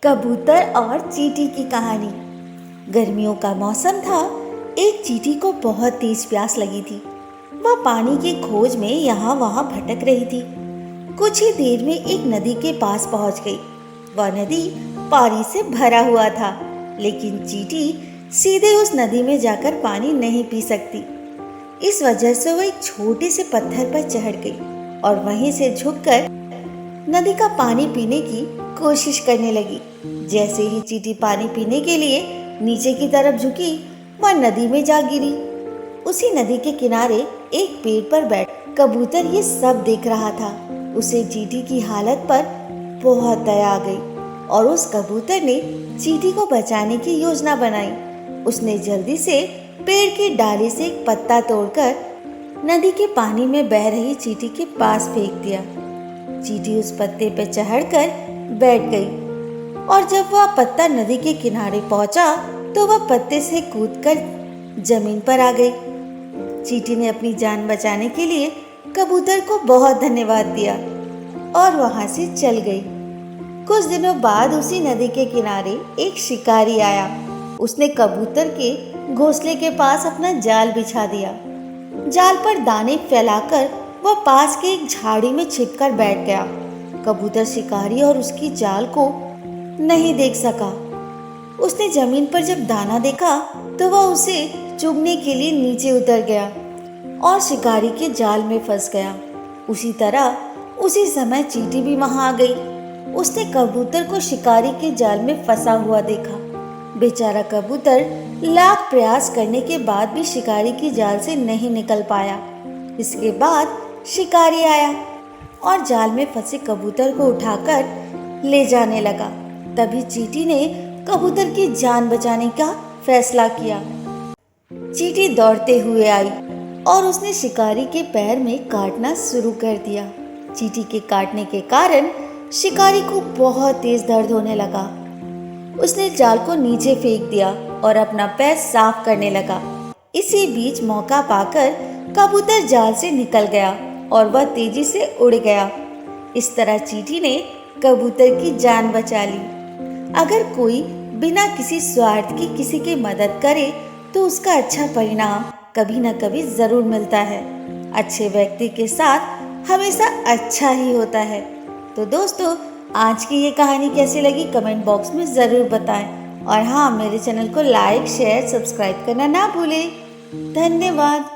कबूतर और चींटी की कहानी। गर्मियों का मौसम था। एक चींटी को बहुत तेज प्यास लगी थी। वह पानी की खोज में यहाँ वहाँ भटक रही थी। कुछ ही देर में एक नदी के पास पहुँच गई। वह नदी पानी से भरा हुआ था, लेकिन चींटी सीधे उस नदी में जाकर पानी नहीं पी सकती। इस वजह से वह एक छोटे से पत्थर पर चढ़ गई और वहीं से झुककर नदी का पानी पीने की कोशिश करने लगी। जैसे ही चींटी पानी पीने के लिए नीचे की तरफ झुकी, वह नदी में जा गिरी। उसी नदी के किनारे एक पेड़ पर बैठ कबूतर ये सब देख रहा था। उसे चींटी की हालत पर बहुत दया आ गई और उस कबूतर ने चींटी को बचाने की योजना बनाई। उसने जल्दी से पेड़ की डाली से एक पत्ता तोड़कर नदी के पानी में बह रही चींटी के पास फेंक दिया। चींटी उस पत्ते पर चढ़कर बैठ गई और जब वह पत्ता नदी के किनारे पहुंचा तो वह पत्ते से कूदकर जमीन पर आ गई। चींटी ने अपनी जान बचाने के लिए कबूतर को बहुत धन्यवाद दिया और वहां से चल गई। कुछ दिनों बाद उसी नदी के किनारे एक शिकारी आया। उसने कबूतर के घोंसले के पास अपना जाल बिछा दिया। जाल पर दाने फैलाकर वह पास के एक झाड़ी में छिपकर बैठ गया। कबूतर शिकारी और उसकी जाल को नहीं देख सका। उसने जमीन पर जब दाना देखा तो वह उसे चुगने के लिए नीचे उतर गया और शिकारी के जाल में फंस गया। उसी तरह उसी समय चींटी भी वहां आ गई। उसने कबूतर को शिकारी के जाल में फंसा हुआ देखा। बेचारा कबूतर लाख प्रयास करने के बाद भी शिकारी की जाल से नहीं निकल पाया। इसके बाद शिकारी आया और जाल में फंसे कबूतर को उठाकर ले जाने लगा। तभी चींटी ने कबूतर की जान बचाने का फैसला किया। चींटी दौड़ते हुए आई और उसने शिकारी के पैर में काटना शुरू कर दिया। चींटी के काटने के कारण शिकारी को बहुत तेज दर्द होने लगा। उसने जाल को नीचे फेंक दिया और अपना पैर साफ करने लगा। इसी बीच मौका पाकर कबूतर जाल से निकल गया और वह तेजी से उड़ गया। इस तरह चींटी ने कबूतर की जान बचा ली। अगर कोई बिना किसी स्वार्थ की किसी की मदद करे तो उसका अच्छा परिणाम कभी न कभी जरूर मिलता है। अच्छे व्यक्ति के साथ हमेशा अच्छा ही होता है। तो दोस्तों, आज की ये कहानी कैसी लगी कमेंट बॉक्स में ज़रूर बताएं और हाँ, मेरे चैनल को लाइक शेयर सब्सक्राइब करना ना भूलें। धन्यवाद।